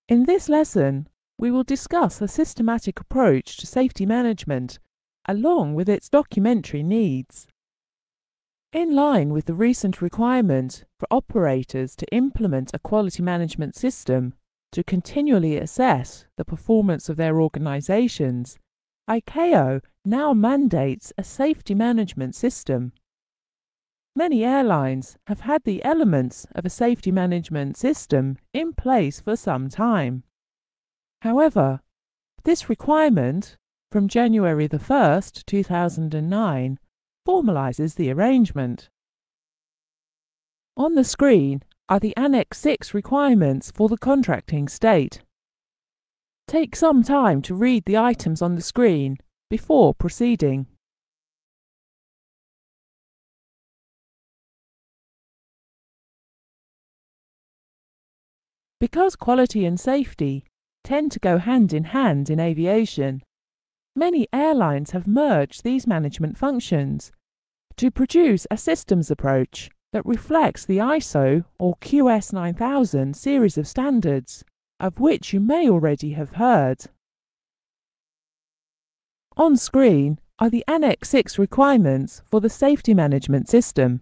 In this lesson, we will discuss a systematic approach to safety management along with its documentary needs. In line with the recent requirement for operators to implement a quality management system to continually assess the performance of their organizations, ICAO now mandates a safety management system. Many airlines have had the elements of a safety management system in place for some time. However, this requirement, from January 1st, 2009, formalizes the arrangement. On the screen are the Annex 6 requirements for the contracting state. Take some time to read the items on the screen before proceeding. Because quality and safety tend to go hand in hand in aviation, many airlines have merged these management functions to produce a systems approach that reflects the ISO or QS 9000 series of standards, of which you may already have heard. On screen are the Annex 6 requirements for the safety management system.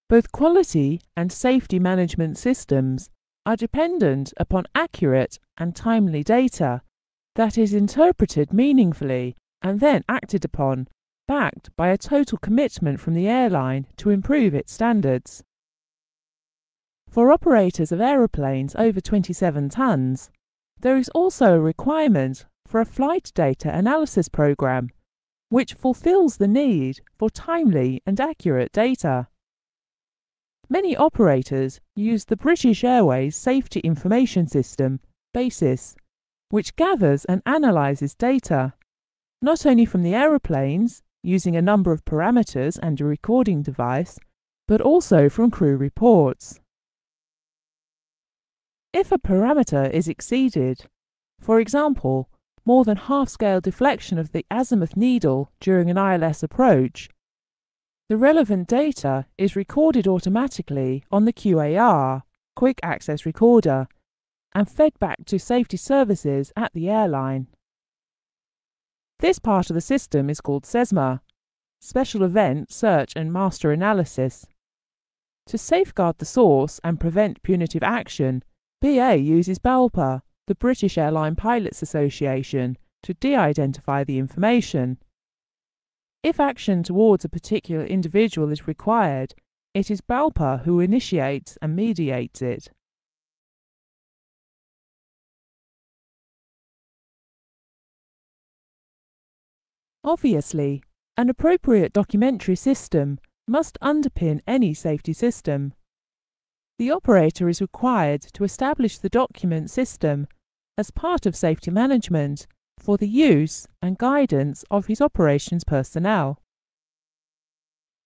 Both quality and safety management systems are dependent upon accurate and timely data that is interpreted meaningfully and then acted upon, backed by a total commitment from the airline to improve its standards. For operators of aeroplanes over 27 tons, there is also a requirement for a flight data analysis program, which fulfills the need for timely and accurate data. Many operators use the British Airways Safety Information System, BASIS, which gathers and analyses data, not only from the aeroplanes, using a number of parameters and a recording device, but also from crew reports. If a parameter is exceeded, for example, more than half-scale deflection of the azimuth needle during an ILS approach, the relevant data is recorded automatically on the QAR, Quick Access Recorder, and fed back to safety services at the airline. This part of the system is called SESMA, Special Event Search and Master Analysis. To safeguard the source and prevent punitive action, BA uses BALPA, the British Airline Pilots Association, to de-identify the information. If action towards a particular individual is required, it is BALPA who initiates and mediates it. Obviously, an appropriate documentary system must underpin any safety system. The operator is required to establish the document system as part of safety management for the use and guidance of his operations personnel.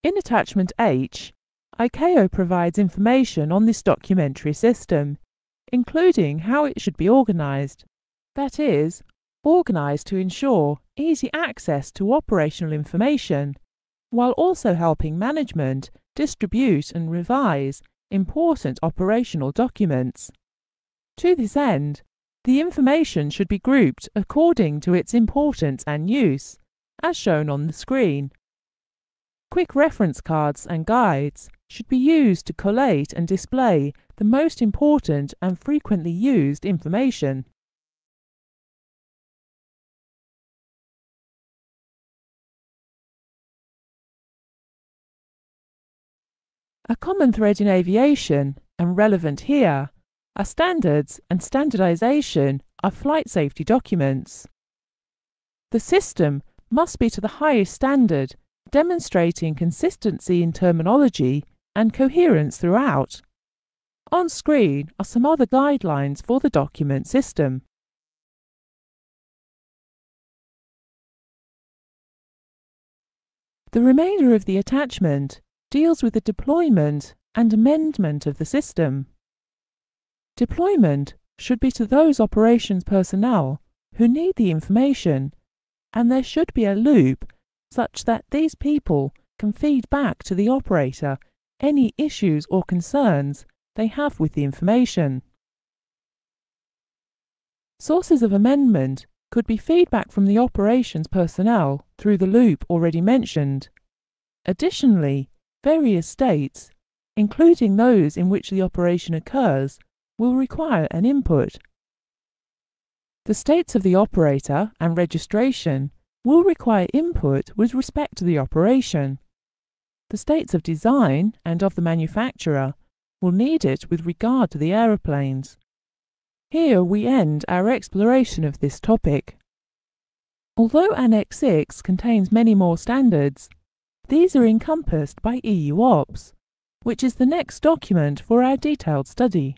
In Attachment H, ICAO provides information on this documentary system, including how it should be organized. That is, organized to ensure easy access to operational information, while also helping management distribute and revise important operational documents. To this end, the information should be grouped according to its importance and use, as shown on the screen. Quick reference cards and guides should be used to collate and display the most important and frequently used information. A common thread in aviation, and relevant here, are standards and standardization of flight safety documents. The system must be to the highest standard, demonstrating consistency in terminology and coherence throughout. On screen are some other guidelines for the document system. The remainder of the attachment deals with the deployment and amendment of the system. Deployment should be to those operations personnel who need the information, and there should be a loop such that these people can feed back to the operator any issues or concerns they have with the information. Sources of amendment could be feedback from the operations personnel through the loop already mentioned. Additionally, various states, including those in which the operation occurs, will require an input. The states of the operator and registration will require input with respect to the operation. The states of design and of the manufacturer will need it with regard to the aeroplanes. Here we end our exploration of this topic. Although Annex 6 contains many more standards, these are encompassed by EU Ops, which is the next document for our detailed study.